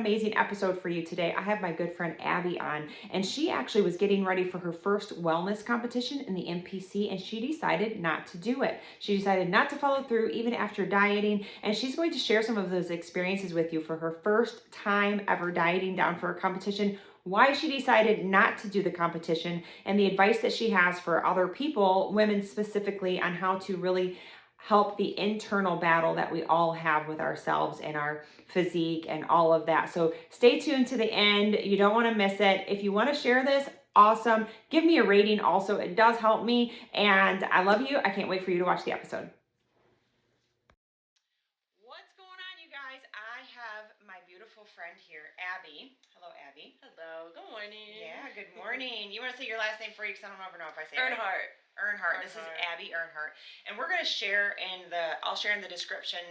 amazing episode for you today. I have my good friend Abbey on, and she actually was getting ready for her first wellness competition in the NPC, and she decided not to do it. She decided not to follow through even after dieting, and she's going to share some of those experiences with you for her first time ever dieting down for a competition, why she decided not to do the competition, and the advice that she has for other people, women specifically, on how to really help the internal battle that we all have with ourselves and our physique and all of that. So stay tuned to the end. You don't want to miss it. If you want to share this, awesome. Give me a rating also. It does help me. And I love you. I can't wait for you to watch the episode. What's going on, you guys? I have my beautiful friend here, Abbey. Hello, Abbey. Hello. Good morning. Yeah, good morning. You want to say your last name for you because I don't ever know if I say it Earnhardt. right. Earnhardt. This is Abbey Earnhardt. And we're going to share I'll share in the description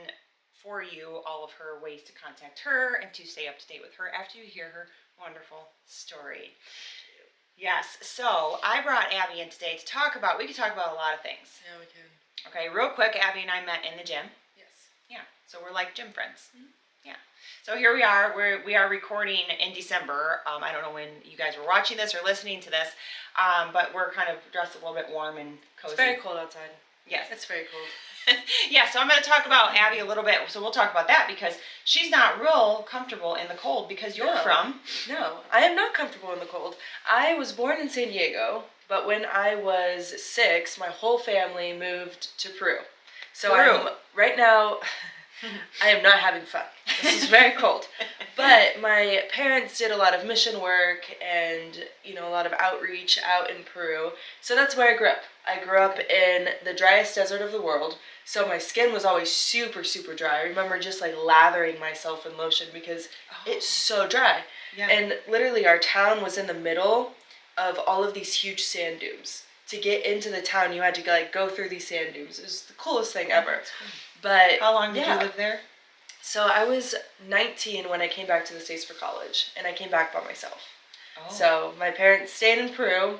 for you all of her ways to contact her and to stay up to date with her after you hear her wonderful story. Yes, so I brought Abbey in today to we could talk about a lot of things. Yeah, we can. Okay, real quick, Abbey and I met in the gym. Yes. Yeah, so we're like gym friends. Mm-hmm. Yeah. So here we are. We are recording in December. I don't know when you guys were watching this or listening to this, but we're kind of dressed a little bit warm and cozy. It's very cold outside. Yes. It's very cold. Yeah, so I'm going to talk about Abbey a little bit. So we'll talk about that because she's not real comfortable in the cold because you're from. No, I am not comfortable in the cold. I was born in San Diego, but when I was 6, my whole family moved to Peru. So right now, I am not having fun. This is very cold. But my parents did a lot of mission work and, a lot of outreach out in Peru. So that's where I grew up. I grew up in the driest desert of the world. So my skin was always super, super dry. I remember just like lathering myself in lotion because it's so dry. Yeah. And literally our town was in the middle of all of these huge sand dunes. To get into the town, you had to go through these sand dunes. It was the coolest thing ever. But how long did you live there? So I was 19 when I came back to the States for college, and I came back by myself. Oh. So my parents stayed in Peru,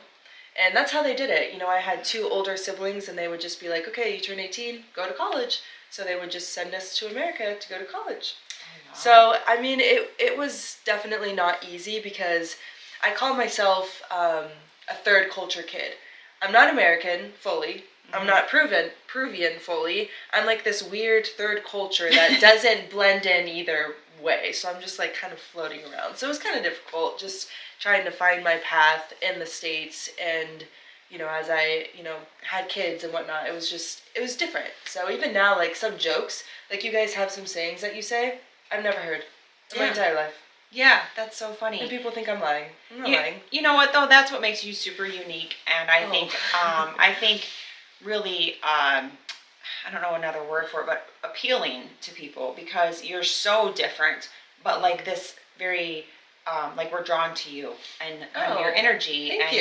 and that's how they did it. I had 2 older siblings, and they would just be like, okay, you turn 18, go to college. So they would just send us to America to go to college. Oh, wow. So, I mean, it was definitely not easy because I call myself a third culture kid. I'm not American fully. I'm not Peruvian fully. I'm like this weird third culture that doesn't blend in either way. So I'm just like kind of floating around. So it was kind of difficult just trying to find my path in the States. And, as I, had kids and whatnot, it was different. So even now, like some jokes, like you guys have some sayings that you say, I've never heard in my entire life. Yeah, that's so funny. And people think I'm lying. I'm not lying. You know what though? That's what makes you super unique. And I think really, I don't know another word for it, but appealing to people because you're so different, but like this very, like we're drawn to you and kind of your energy and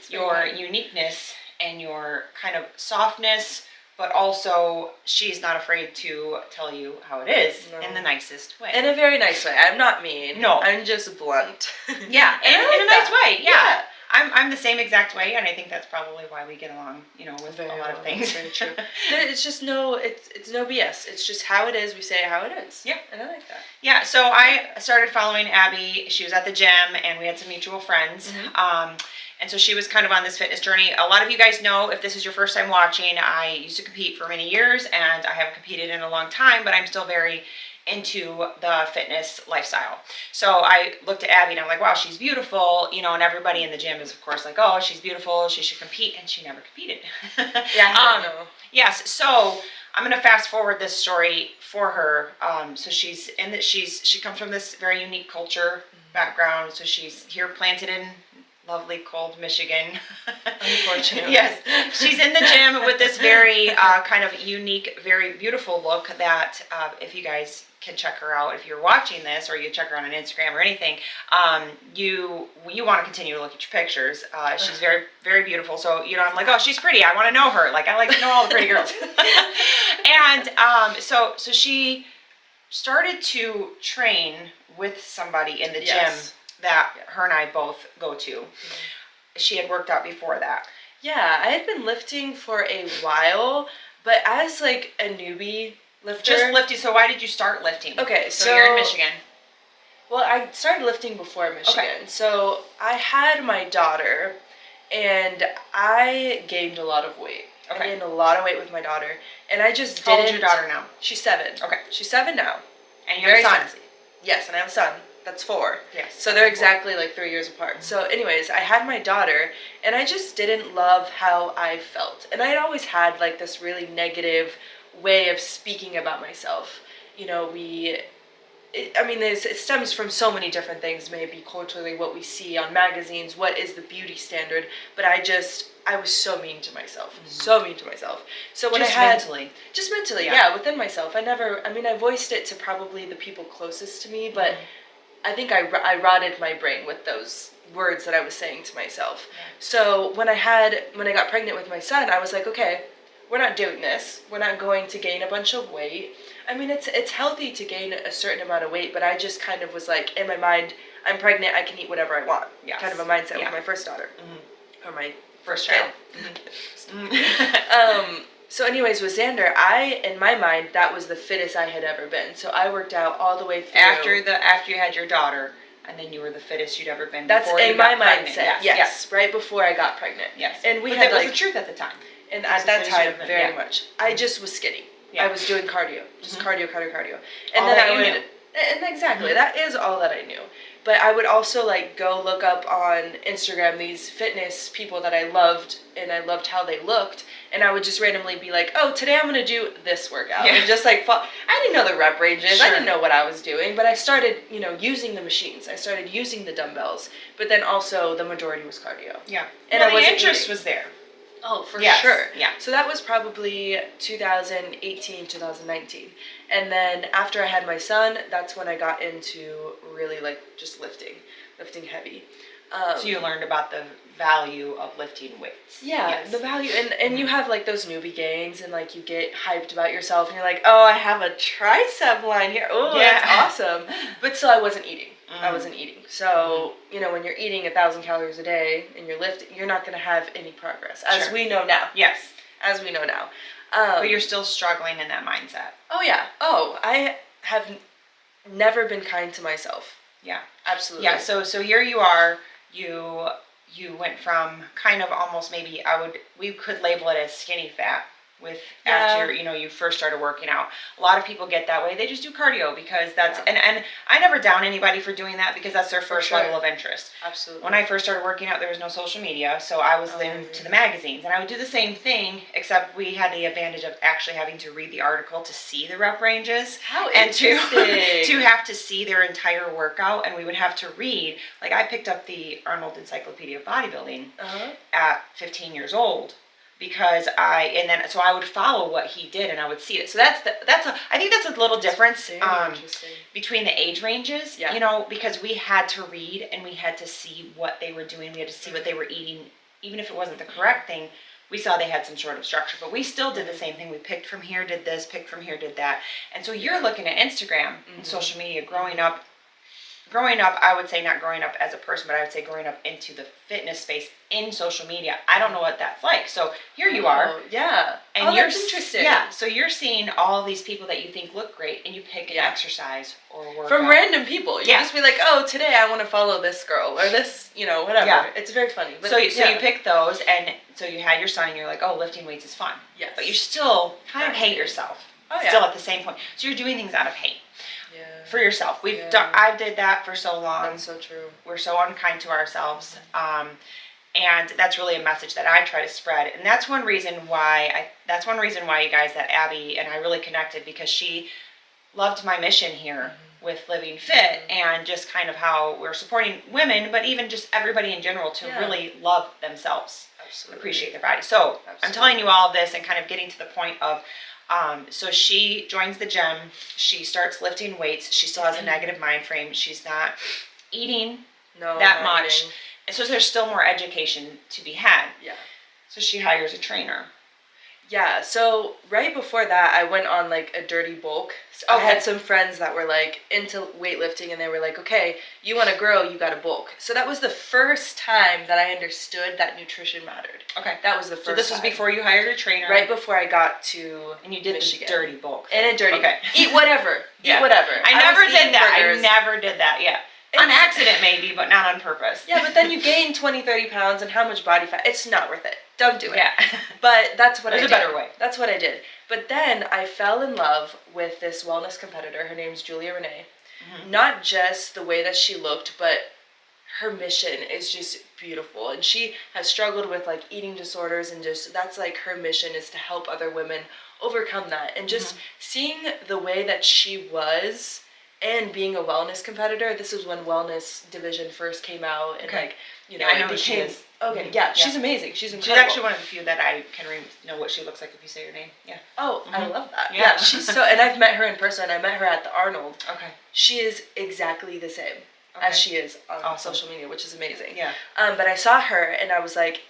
your uniqueness and your kind of softness, but also she's not afraid to tell you how it is in the nicest way. In a very nice way. I'm not mean. No. I'm just blunt. Yeah, in a nice way. Yeah. I'm the same exact way, and I think that's probably why we get along, with a lot of things. Very true. It's just it's no BS. It's just how it is. We say it how it is. Yeah. And I like that. Yeah, so I started following Abbey. She was at the gym, and we had some mutual friends. Mm-hmm. And so she was kind of on this fitness journey. A lot of you guys know, if this is your first time watching, I used to compete for many years, and I haven't competed in a long time, but I'm still very into the fitness lifestyle. So I looked at Abbey and I'm like, wow, she's beautiful, and everybody in the gym is of course like, oh, she's beautiful, she should compete, and she never competed. Yeah, I know. Yes, so I'm gonna fast forward this story for her. So she comes from this very unique culture background. So she's here planted in lovely cold Michigan. Unfortunately. Yes. She's in the gym with this very kind of unique, very beautiful look that if you guys can check her out, if you're watching this or you check her out on Instagram or anything, you want to continue to look at your pictures. She's very, very beautiful. So, I'm like, oh, she's pretty. I want to know her. Like, I like to know all the pretty girls. And so she started to train with somebody in the gym that her and I both go to. Mm-hmm. She had worked out before that. Yeah, I had been lifting for a while, but as like a newbie lifter. Just lifting. So why did you start lifting? Okay, so you're in Michigan. Well, I started lifting before Michigan. Okay. So I had my daughter, and I gained a lot of weight. Okay. I gained a lot of weight with my daughter, and I just How didn't. old's your daughter now? She's 7. Okay. She's 7 now. And you have a son? Sassy. Yes, and I have a son. That's 4. Yes. So they're exactly like 3 years apart. So anyways, I had my daughter, and I just didn't love how I felt. And I had always had like this really negative way of speaking about myself. You know, it stems from so many different things, maybe culturally, what we see on magazines, what is the beauty standard, but I was so mean to myself, so mean to myself. So when just I had... mentally. Just mentally, yeah, within myself. I voiced it to probably the people closest to me, but I think I rotted my brain with those words that I was saying to myself. Yeah. So when I got pregnant with my son, I was like, okay, we're not doing this. We're not going to gain a bunch of weight. I mean, it's healthy to gain a certain amount of weight, but I just kind of was like, in my mind, I'm pregnant, I can eat whatever I want. Yes. Kind of a mindset with my first daughter. Or my first child. So anyways, with Xander, in my mind, that was the fittest I had ever been. So I worked out all the way through. After you had your daughter, and then you were the fittest you'd ever been. That's in my mindset. Yes. Right before I got pregnant. Yes. And that was the truth at the time. And at that time, very much. I just was skinny. Yeah. I was doing cardio. Just cardio. And all then that I you would... knew. And exactly. That is all that I knew. But I would also like go look up on Instagram these fitness people that I loved, and I loved how they looked, and I would just randomly be like, oh, today I'm going to do this workout. And just like, I didn't know the rep ranges. Sure. I didn't know what I was doing, but I started, using the machines. I started using the dumbbells, but then also the majority was cardio. Yeah. And the interest was there. Oh, for sure. Yeah. So that was probably 2018, 2019. And then after I had my son, that's when I got into really like just lifting heavy. So you learned about the value of lifting weights. Yeah, yes. The value. And you have like those newbie gains, and like you get hyped about yourself, and you're like, oh, I have a tricep line here. Oh, that's awesome. But still, I wasn't eating. I wasn't eating. So, when you're eating 1,000 calories a day and you're lifting, you're not going to have any progress, as we know now. Yes. As we know now. But you're still struggling in that mindset. Oh, yeah. Oh, I have never been kind to myself. Yeah. Absolutely. Yeah, so here you are, you went from kind of almost we could label it as skinny fat after you first started working out. A lot of people get that way. They just do cardio because that's and I never down anybody for doing that because that's their first level of interest. Absolutely. When I first started working out, there was no social media, so I was into the magazines, and I would do the same thing, except we had the advantage of actually having to read the article to see the rep ranges. How interesting. And to have to see their entire workout, and we would have to read. Like I picked up the Arnold Encyclopedia of Bodybuilding at 15 years old. Because so I would follow what he did, and I would see it. So I think that's a little difference between the age ranges. Yeah. Because we had to read and we had to see what they were doing. We had to see what they were eating, even if it wasn't the correct thing. We saw they had some sort of structure, but we still did the same thing. We picked from here, did this, picked from here, did that. And so you're looking at Instagram and social media. Growing up, I would say not growing up as a person, but I would say growing up into the fitness space in social media. I don't know what that's like. So here you are. Yeah. And that's interesting. Yeah. So you're seeing all these people that you think look great, and you pick an exercise or workout. From random people. You just be like, oh, today I want to follow this girl or this, whatever. Yeah. It's very funny. But so you pick those, and so you had your son, and you're like, oh, lifting weights is fun. Yes. But you still kind of hate yourself. Oh, yeah. Still at the same point. So you're doing things out of hate. Yeah. For yourself. I did that for so long. That's so true. We're so unkind to ourselves. And that's really a message that I try to spread. And that's one reason why you guys, that Abbey and I really connected, because she loved my mission here with Living Fit and just kind of how we're supporting women, but even just everybody in general to really love themselves. Absolutely. Appreciate their body. So I'm telling you all of this and kind of getting to the point of so she joins the gym. She starts lifting weights. She still has a negative mind frame. She's not eating that much. Eating. And so there's still more education to be had. Yeah. So she hires a trainer. Yeah, so right before that, I went on like a dirty bulk. So I had some friends that were like into weightlifting, and they were like, okay, you want to grow, you got to bulk. So that was the first time that I understood that nutrition mattered. Okay. That was the first So this was before you hired a trainer? Right before I got to And you did Michigan. the dirty bulk. And a dirty, okay. Eat whatever. Yeah. Eat whatever. I never did that. Burgers. I never did that, yeah. On accident maybe, but not on purpose. Yeah, but then you gain 20, 30 pounds, and how much body fat? It's not worth it. Don't do it. Yeah. But that's what I did. There's a better way. That's what I did. But then I fell in love with this wellness competitor. Her name's Julia Renee. Mm-hmm. Not just the way that she looked, but her mission is just beautiful. And she has struggled with like eating disorders, and just that's like her mission is to help other women overcome that. And just seeing the way that she was, and being a wellness competitor, this is when wellness division first came out, and like, you know, I know who she is. Okay, yeah, she's amazing. She's incredible. She's actually one of the few that I can know what she looks like if you say her name. Yeah. Oh, I love that. Yeah. She's so, and I've met her in person. I met her at the Arnold. Okay. She is exactly the same as she is on social media, which is amazing. Yeah. But I saw her, and I was like,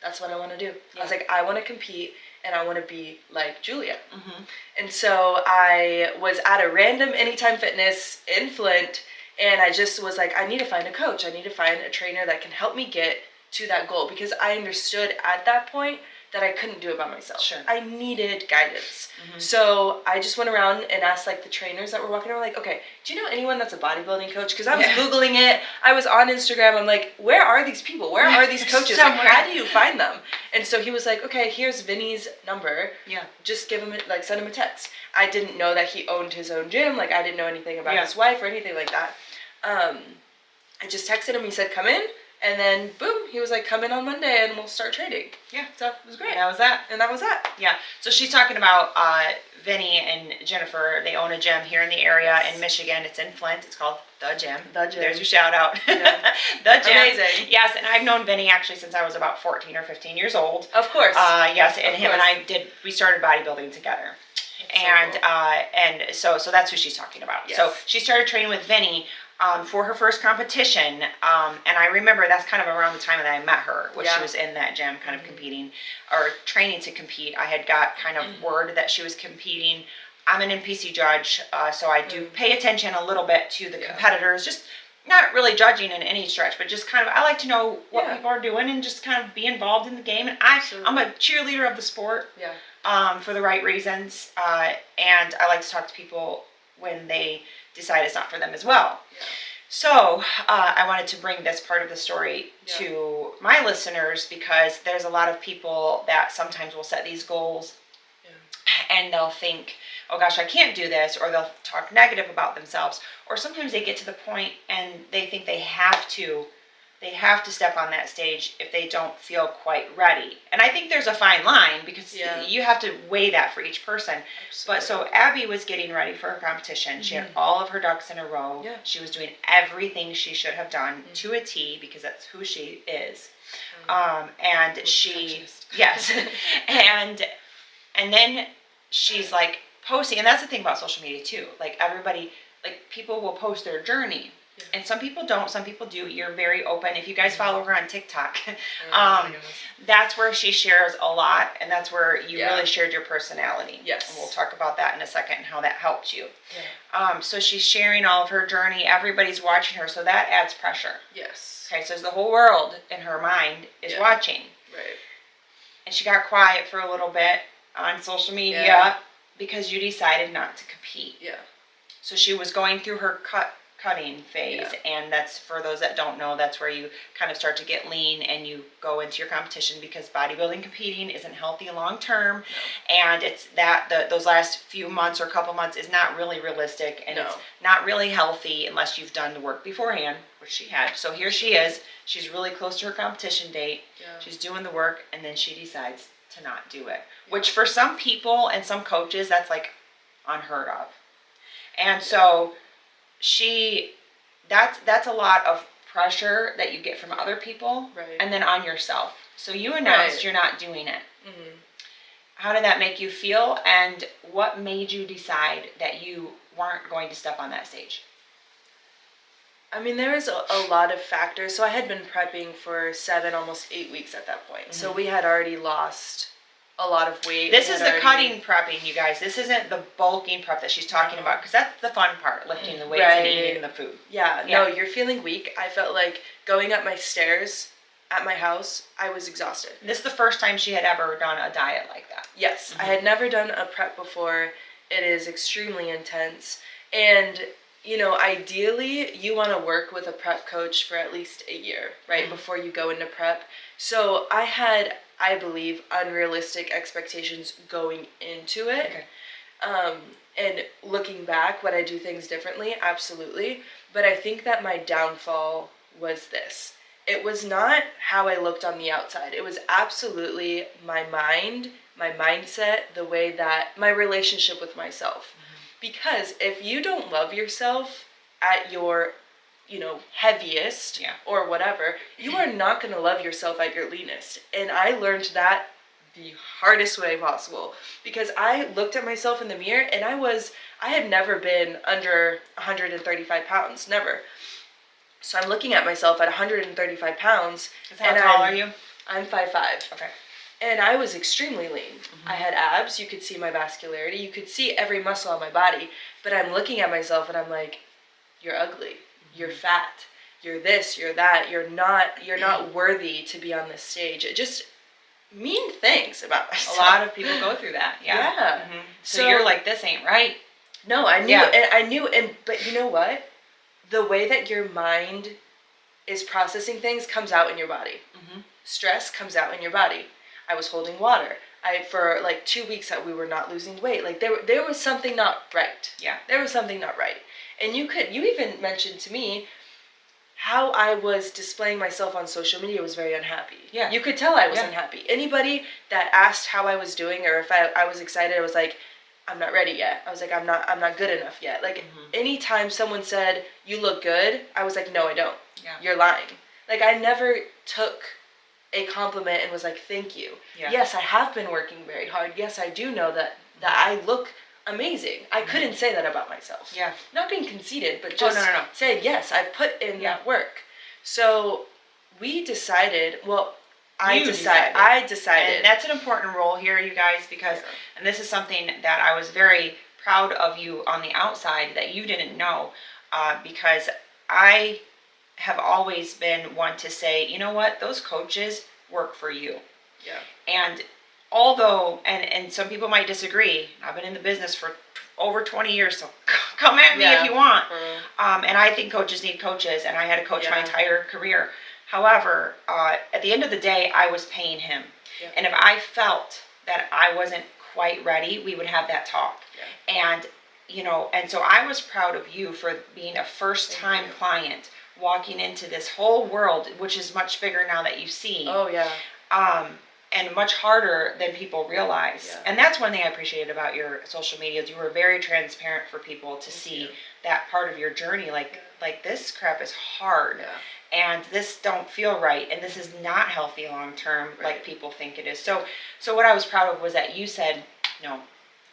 that's what I want to do. Yeah. I was like, I want to compete, and I want to be like Julia. Mm-hmm. And so I was at a random Anytime Fitness in Flint, and I just was like, I need to find a coach. I need to find a trainer that can help me get to that goal, because I understood at that point that I couldn't do it by myself. Sure. I needed guidance. Mm-hmm. So I just went around and asked like the trainers that were walking around, like, okay, do you know anyone that's a bodybuilding coach? Because I was Googling it. I was on Instagram. I'm like, where are these people? Where are these coaches? Like, how do you find them? And so he was like, okay, here's Vinny's number. Yeah. Just give him send him a text. I didn't know that he owned his own gym. Like, I didn't know anything about his wife or anything like that. I just texted him. He said, come in. And then, boom, he was like, come in on Monday and we'll start training. Yeah, so it was great. And that was that. And that was that. Yeah. So she's talking about Vinny and Jennifer. They own a gym here in the area in Michigan. It's in Flint. It's called The Gym. The Gym. There's your shout out. Yeah. The Gym. Amazing. Yes, and I've known Vinny actually since I was about 14 or 15 years old. Of course. Yes, and him and I we started bodybuilding together. So that's who she's talking about. Yes. So she started training with Vinny for her first competition, and I remember that's kind of around the time that I met her, when she was in that gym kind of competing, or training to compete. I had got kind of word that she was competing. I'm an NPC judge, so I do pay attention a little bit to the competitors, just not really judging in any stretch, but just kind of, I like to know what people are doing and just kind of be involved in the game. And I'm a cheerleader of the sport for the right reasons, and I like to talk to people when they decide it's not for them as well. Yeah. So I wanted to bring this part of the story to my listeners, because there's a lot of people that sometimes will set these goals and they'll think, oh gosh, I can't do this, or they'll talk negative about themselves, or sometimes they get to the point and they think they have to step on that stage if they don't feel quite ready. And I think there's a fine line, because you have to weigh that for each person. Absolutely. But so Abbey was getting ready for her competition. She had all of her ducks in a row. Yeah. She was doing everything she should have done to a T, because that's who she is. And she, and then she's like posting, and that's the thing about social media too. Like everybody, like people will post their journey. Yeah. And some people don't, some people do. You're very open. If you guys follow her on TikTok, that's where she shares a lot, and that's where you really shared your personality. Yes. And we'll talk about that in a second and how that helped you. Yeah. So she's sharing all of her journey. Everybody's watching her, so that adds pressure. Yes. Okay, so the whole world in her mind is watching. Right. And she got quiet for a little bit on social media because you decided not to compete. Yeah. So she was going through her cutting phase, and that's, for those that don't know, that's where you kind of start to get lean and you go into your competition, because bodybuilding competing isn't healthy long term, and it's that those last few months or couple months is not really realistic, and it's not really healthy unless you've done the work beforehand, which she had. So here she is, she's really close to her competition date, she's doing the work, and then she decides to not do it, which for some people and some coaches, that's like unheard of. And so that's a lot of pressure that you get from other people, and then on yourself. So you announced you're not doing it. Mm-hmm. How did that make you feel, and what made you decide that you weren't going to step on that stage? I mean, there was a lot of factors. So I had been prepping for 7, almost 8 weeks at that point. Mm-hmm. So we had already lost a lot of weight. This is the cutting prepping, you guys. This isn't the bulking prep that she's talking about, because that's the fun part, lifting the weights and eating the food. Yeah, no, you're feeling weak. I felt like going up my stairs at my house, I was exhausted. This is the first time she had ever done a diet like that. Yes, I had never done a prep before. It is extremely intense. And, you know, ideally, you want to work with a prep coach for at least a year, right, before you go into prep. So I had, I believe, unrealistic expectations going into it. Okay. And looking back, would I do things differently? Absolutely. But I think that my downfall was this. It was not how I looked on the outside. It was absolutely my mind, my mindset, the way that my relationship with myself. Because if you don't love yourself at your, you know, heaviest or whatever, you are not going to love yourself at your leanest. And I learned that the hardest way possible, because I looked at myself in the mirror and I had never been under 135 pounds, never. So I'm looking at myself at 135 pounds. How tall are you? I'm 5'5". Okay. And I was extremely lean. I had abs. You could see my vascularity. You could see every muscle on my body. But I'm looking at myself and I'm like, you're ugly. You're fat. You're this. You're that. You're not worthy to be on this stage. It just mean things about myself. A lot of people go through that. Yeah. So you're like, this ain't right. No, I knew. But you know what? The way that your mind is processing things comes out in your body. Stress comes out in your body. I was holding water. For like 2 weeks that we were not losing weight. Like there was something not right. Yeah. There was something not right. And you even mentioned to me how I was displaying myself on social media was very unhappy. Yeah. You could tell I was unhappy. Anybody that asked how I was doing or if I was excited, I was like, I'm not ready yet. I was like, I'm not good enough yet. Like anytime someone said, you look good, I was like, no, I don't. Yeah. You're lying. Like I never took a compliment and was like, thank you. Yeah. Yes, I have been working very hard. Yes, I do know that I look amazing. I couldn't say that about myself. Yeah. Not being conceited, but just saying, yes, I've put in that work. So we decided, I decided. And that's an important role here, you guys, because, and this is something that I was very proud of you on the outside that you didn't know, because I have always been one to say, you know what, those coaches work for you. Yeah. And although, and some people might disagree, I've been in the business for over 20 years, so come at me if you want. And I think coaches need coaches, and I had a coach my entire career. However, at the end of the day, I was paying him. Yeah. And if I felt that I wasn't quite ready, we would have that talk. Yeah. And, you know, and so I was proud of you for being a first-time client, walking into this whole world, which is much bigger now that you see. Oh, yeah. And much harder than people realize. Yeah. And that's one thing I appreciated about your social media. You were very transparent for people to see that part of your journey. Like this crap is hard. Yeah. And this don't feel right, and this is not healthy long term like people think it is. So what I was proud of was that you said, no,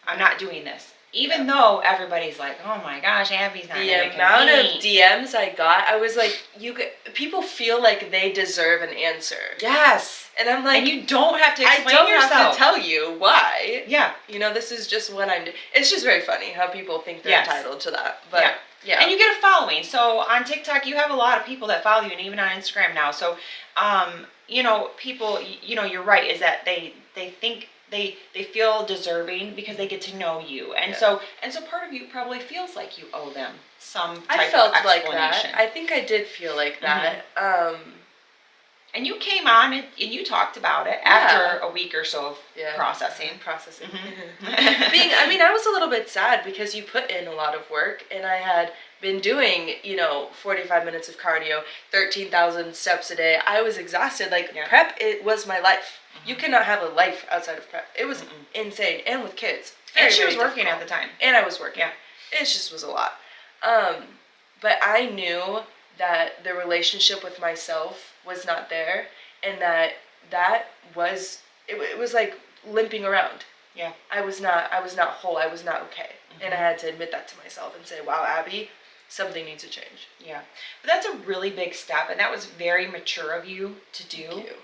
I'm not doing this. Even though everybody's like, oh my gosh, Abby's not going to compete. The amount of DMs I got, I was like, people feel like they deserve an answer. Yes. And I'm like, and you don't have to explain yourself. I don't have to tell you why. Yeah. You know, this is just what I'm doing. It's just very funny how people think they're entitled to that. But yeah. And you get a following. So on TikTok, you have a lot of people that follow you, and even on Instagram now. So, you know, people, you know, you're right, is that they think they feel deserving because they get to know you. And so part of you probably feels like you owe them some type of explanation. I felt like that. I think I did feel like that. And you came on and you talked about it after a week or so of processing. I was a little bit sad because you put in a lot of work, and I had been doing, 45 minutes of cardio, 13,000 steps a day. I was exhausted. Prep, it was my life. You cannot have a life outside of prep. It was insane. And with kids. And she was working at the time. And I was working. Yeah. It just was a lot. But I knew that the relationship with myself was not there, and that was it was like limping around. Yeah. I was not whole. I was not okay. And I had to admit that to myself and say, wow, Abby, something needs to change. Yeah. But that's a really big step, and that was very mature of you to do. Thank you.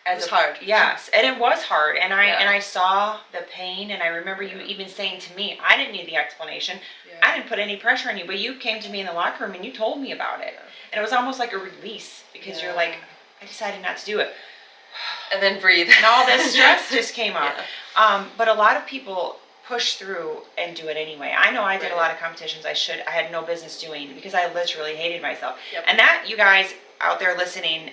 It was hard. Yes, and it was hard, and I saw the pain, and I remember you even saying to me, I didn't need the explanation. I didn't put any pressure on you, but you came to me in the locker room and you told me about it, and it was almost like a release because you're like, I decided not to do it, and then breathe, and all this stress just came up. But a lot of people push through and do it anyway. I know I did a lot of competitions I had no business doing because I literally hated myself. And that, you guys out there listening,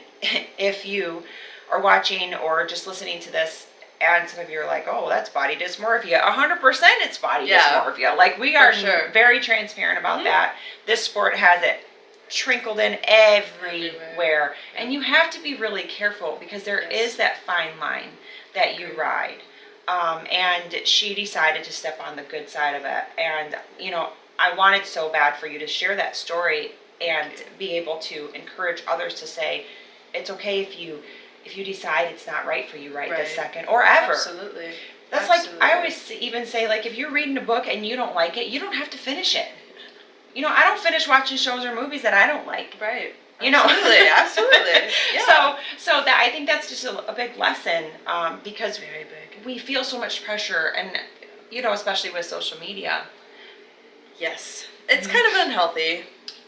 if you are watching or just listening to this, and some of you are like, oh, that's body dysmorphia. 100% it's body dysmorphia. Like, we are very transparent about that. This sport has it trickled in everywhere. And you have to be really careful because there is that fine line that you ride. And she decided to step on the good side of it. And, you know, I wanted so bad for you to share that story and be able to encourage others to say, it's okay if you decide it's not right for you this second or ever. Absolutely. That's like, I always even say, like, if you're reading a book and you don't like it, you don't have to finish it. You know, I don't finish watching shows or movies that I don't like. Right. You know, absolutely. Yeah. So that, I think that's just a big lesson, because very big. We feel so much pressure, and you know, especially with social media. Yes, it's kind of unhealthy,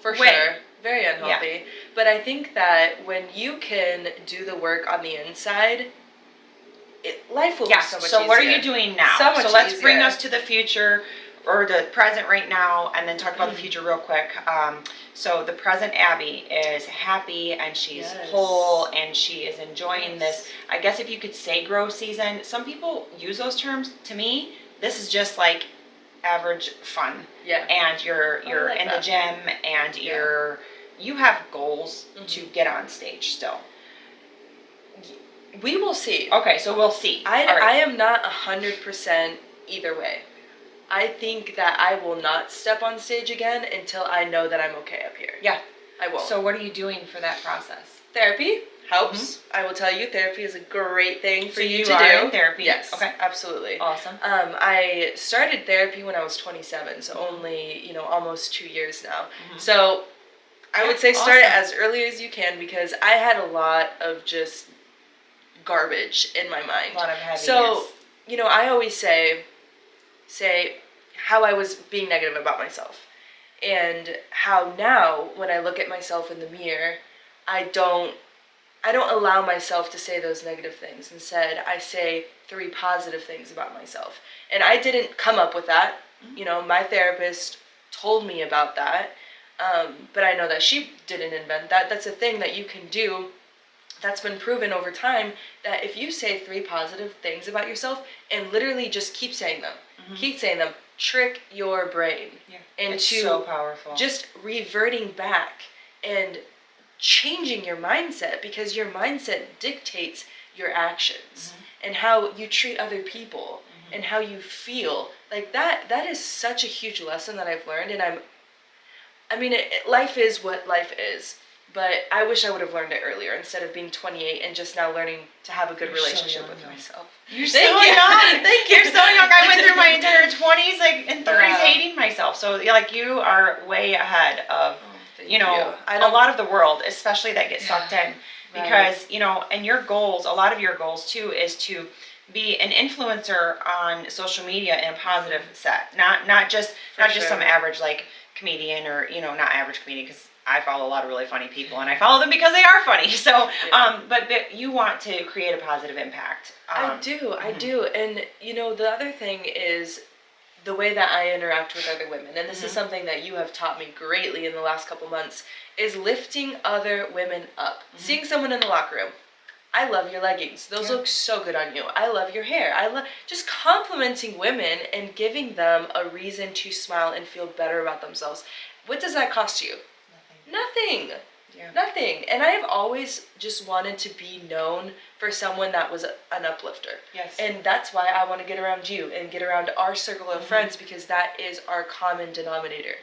for sure. Very unhealthy. But I think that when you can do the work on the inside, life will be so much easier. So what are you doing now? So much let's easier. bring us to the future, or the present right now, and then talk about the future real quick. So the present Abbey is happy, and she's whole, and she is enjoying this, I guess if you could say, grow season. Some people use those terms. To me, this is just like average fun. Yeah. And you're like in the gym, and you have goals to get on stage still. We will see. Okay, so we'll see. I am not 100% either way. I think that I will not step on stage again until I know that I'm okay up here. Yeah. I won't. So what are you doing for that process? Therapy helps. I will tell you, therapy is a great thing for you to do. In therapy? Yes. Okay. Absolutely. Awesome. I started therapy when I was 27, so only, almost 2 years now. So I would say start it as early as you can, because I had a lot of just garbage in my mind. A lot of heaviness. So, I always say how I was being negative about myself, and how now when I look at myself in the mirror, I don't allow myself to say those negative things. Instead, I say 3 positive things about myself. And I didn't come up with that. My therapist told me about that, but I know that she didn't invent that. That's a thing that you can do. That's been proven over time, that if you say 3 positive things about yourself and literally just keep saying them, trick your brain into so powerful. Just reverting back and changing your mindset, because your mindset dictates your actions and how you treat other people and how you feel. Like that is such a huge lesson that I've learned, and life is what life is. But I wish I would have learned it earlier, instead of being 28 and just now learning to have a good relationship with myself. You're so young. Thank you. You're so young. I went through my entire 20s, and 30s hating myself. So you are way ahead of, a lot of the world, especially that gets sucked in. Because, and your goals, a lot of your goals too, is to be an influencer on social media in a positive set. Not just some average comedian, or, not average comedian, because I follow a lot of really funny people, and I follow them because they are funny. So, but you want to create a positive impact. I do. And, the other thing is the way that I interact with other women. And this is something that you have taught me greatly in the last couple months, is lifting other women up. Seeing someone in the locker room. I love your leggings. Those look so good on you. I love your hair. I love just complimenting women and giving them a reason to smile and feel better about themselves. What does that cost you? Nothing. Yeah. Nothing. And I have always just wanted to be known for someone that was an uplifter. Yes. And that's why I want to get around you and get around our circle of friends, because that is our common denominator.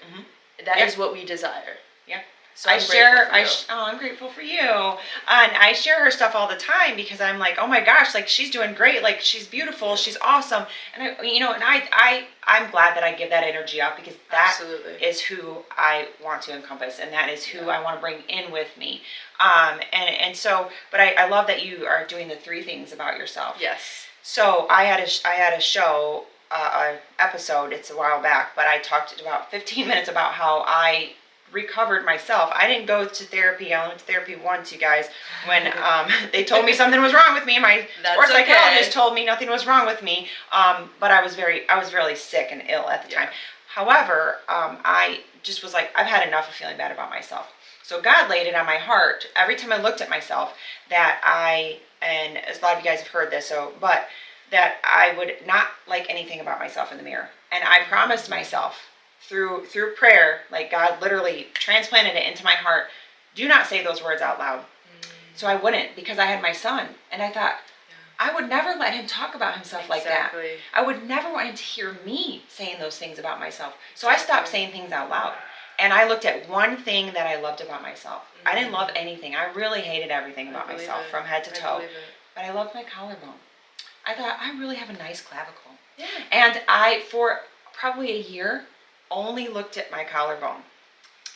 That is what we desire. Yeah. So I'm grateful for you. And I share her stuff all the time because I'm like, oh my gosh, like she's doing great. Like she's beautiful. She's awesome. And I'm glad that I give that energy out because that is who I want to encompass. And that is who I want to bring in with me. But I love that you are doing the 3 things about yourself. Yes. So I had a show, an episode, it's a while back, but I talked about 15 minutes about how I recovered myself. I didn't go to therapy. I went to therapy once, you guys, when they told me something was wrong with me. My sports psychologist told me nothing was wrong with me, but I was really sick and ill at the time. However, I just was like, I've had enough of feeling bad about myself. So God laid it on my heart every time I looked at myself that and a lot of you guys have heard this, but that I would not like anything about myself in the mirror. And I promised myself through prayer, like God literally transplanted it into my heart, do not say those words out loud. So I wouldn't, because I had my son. And I thought, I would never let him talk about himself like that. I would never want him to hear me saying those things about myself. So I stopped saying things out loud. And I looked at one thing that I loved about myself. I didn't love anything. I really hated everything about myself from head to toe. But I loved my collarbone. I thought, I really have a nice clavicle. Yeah. And I, for probably a year, only looked at my collarbone.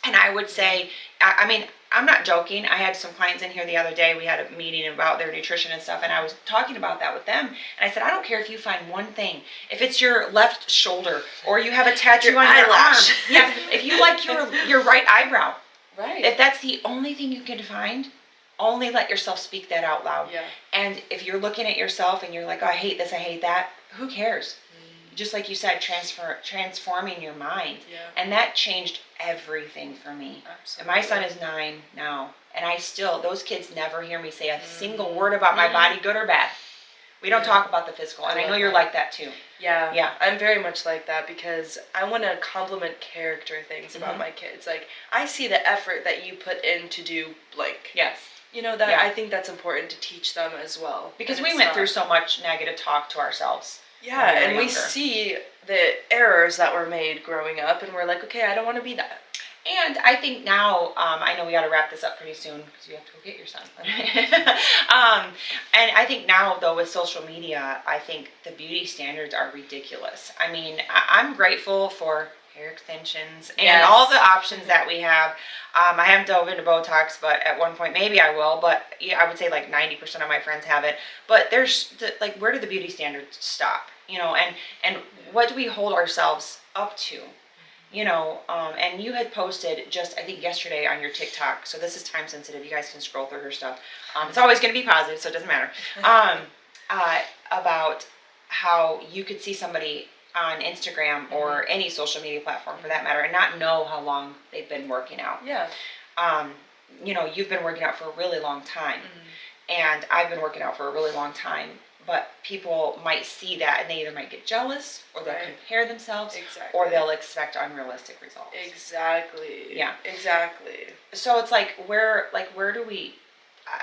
And I would say, I mean, I'm not joking. I had some clients in here the other day. We had a meeting about their nutrition and stuff, and I was talking about that with them. And I said, I don't care if you find one thing. If it's your left shoulder, or you have a tattoo on your arm. Yeah, if you like your right eyebrow. Right. If that's the only thing you can find, only let yourself speak that out loud. Yeah. And if you're looking at yourself and you're like, oh, I hate this, I hate that, who cares? Just like you said, transforming your mind. Yeah. And that changed everything for me. Absolutely. And my son is 9 now. And those kids never hear me say a single word about my body, good or bad. We don't talk about the physical. And I know you're like that too. Yeah. Yeah. I'm very much like that because I want to compliment character things about my kids. Like, I see the effort that you put in to do blank. Yes. You know, I think that's important to teach them as well. Because we went through so much negative talk to ourselves. Yeah, and we see the errors that were made growing up, and we're like, okay, I don't want to be that. And I think now, I know we got to wrap this up pretty soon because you have to go get your son. And I think now, though, with social media, I think the beauty standards are ridiculous. I mean, I'm grateful for hair extensions and all the options that we have. I haven't dove into Botox, but at one point maybe I will. But yeah, I would say like 90% of my friends have it. But there's where do the beauty standards stop? You know, and what do we hold ourselves up to? You know, and you had posted just, I think, yesterday on your TikTok. So this is time sensitive. You guys can scroll through her stuff. It's always going to be positive, so it doesn't matter. About how you could see somebody on Instagram or any social media platform for that matter and not know how long they've been working out. Yeah. You know, you've been working out for a really long time. And I've been working out for a really long time. But people might see that and they either might get jealous or they'll compare themselves or they'll expect unrealistic results. Exactly. Yeah. Exactly. So it's like where do we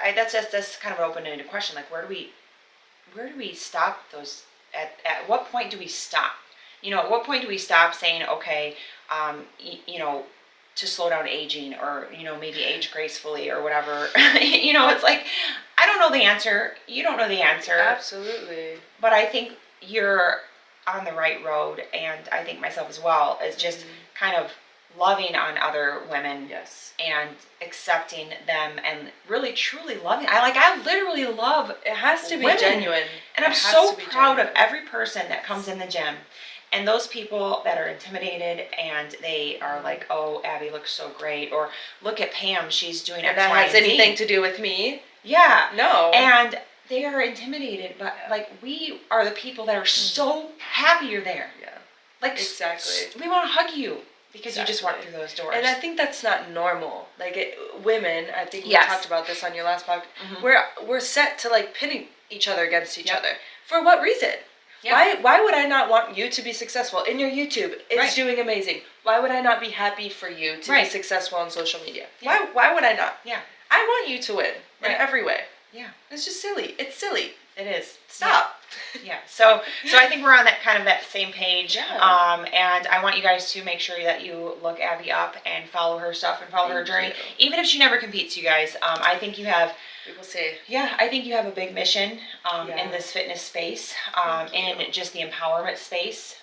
that's kind of an open-ended question. Like where do we stop those at what point do we stop? You know, at what point do we stop saying, okay, you know, to slow down aging or, you know, maybe age gracefully or whatever. You know, it's like, I don't know the answer. You don't know the answer. Absolutely. But I think you're on the right road, and I think myself as well, is just kind of loving on other women. Yes. And accepting them and really truly loving. I literally love it has to be women. Genuine. And I'm so proud of every person that comes in the gym. And those people that are intimidated and they are like, oh, Abby looks so great. Or look at Pam, she's doing X, Y, and Z. That has anything to do with me. Yeah. No. And they are intimidated, but like we are the people that are so happy you're there. Yeah. Like exactly. We want to hug you because you just walked through those doors. And I think that's not normal. Like women, I think we talked about this on your last podcast. We're set to like pinning each other against each other. For what reason? Yeah. Why would I not want you to be successful in your YouTube? It's doing amazing. Why would I not be happy for you to be successful on social media? Yeah. Why would I not? Yeah. I want you to win in every way. Yeah. It's just silly. It's silly. It is. Stop. Yeah. So I think we're on that same page. Yeah. And I want you guys to make sure that you look Abbey up and follow her stuff and follow her journey. Even if she never competes, you guys, I think you have. We will see. Yeah, I think you have a big mission in this fitness space, and just the empowerment space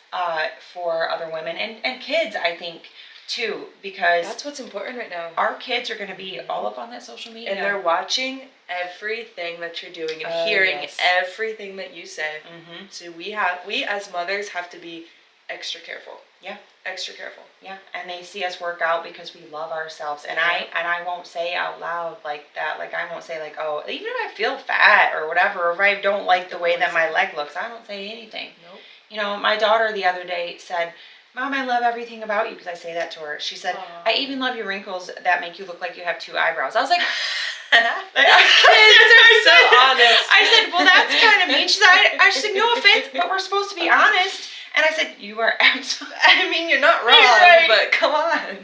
for other women and kids, I think, too, because that's what's important right now. Our kids are going to be all up on that social media. And they're watching everything that you're doing and hearing everything that you say. Mm-hmm. So we as mothers have to be extra careful. Yeah. Extra careful. Yeah. And they see us work out because we love ourselves. And I won't say out loud like that. Like I won't say like, oh, even if I feel fat or whatever, or if I don't like the way that my leg looks, I don't say anything. Nope. You know, my daughter the other day said, Mom, I love everything about you, because I say that to her. She said, I even love your wrinkles that make you look like you have 2 eyebrows. I was like, kids are so honest. I said, well, that's kind of mean. She said, I said, no offense, but we're supposed to be honest. And I said, you are absolutely, I mean, you're not wrong, but come on.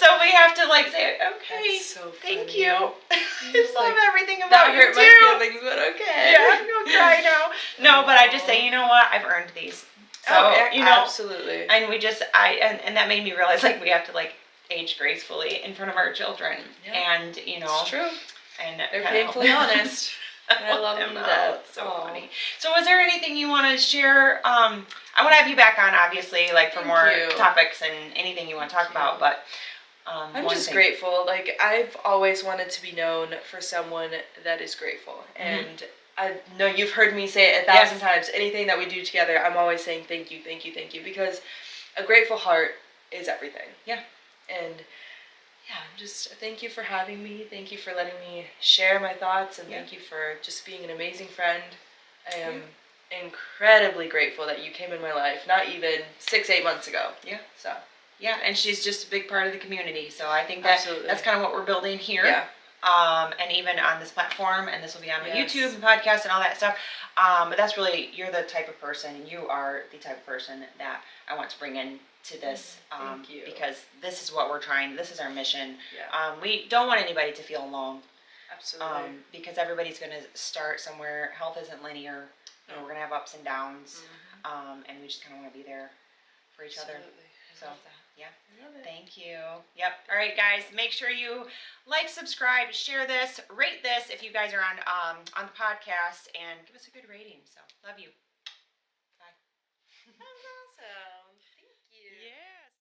So we have to like say, okay, so thank you. I just love everything about that you hurt too. my feelings, but okay. Yeah, I'm going to cry now. No, but I just say, you know what? I've earned these. So, you know, absolutely. And we just, and that made me realize, like, we have to, like, age gracefully in front of our children. Yeah. And, you know. It's true. And they're painfully honest. And I love them to death. It's so funny. So was there anything you want to share? I want to have you back on, obviously, like, for more topics and anything you want to talk about. But I'm just grateful. Like, I've always wanted to be known for someone that is grateful. And I know you've heard me say it 1,000 times. Anything that we do together, I'm always saying thank you, thank you, thank you. Because a grateful heart is everything. Yeah. And yeah, just thank you for having me. Thank you for letting me share my thoughts. And thank you for just being an amazing friend. I am incredibly grateful that you came in my life, not even 6-8 months ago. Yeah. So. Yeah, and she's just a big part of the community. So I think that's kind of what we're building here. Yeah. And even on this platform, and this will be on my YouTube and podcast and all that stuff. But that's really, you're the type of person, you are the type of person that I want to bring in to this. Thank you. Because this is what we're trying, this is our mission. Yeah. We don't want anybody to feel alone. Absolutely. Because everybody's going to start somewhere. Health isn't linear. You know, we're going to have ups and downs. And we just kind of want to be there for each other. So. Yeah. Thank you. Yep. All right, guys. Make sure you like, subscribe, share this, rate this if you guys are on the podcast, and give us a good rating. So, love you.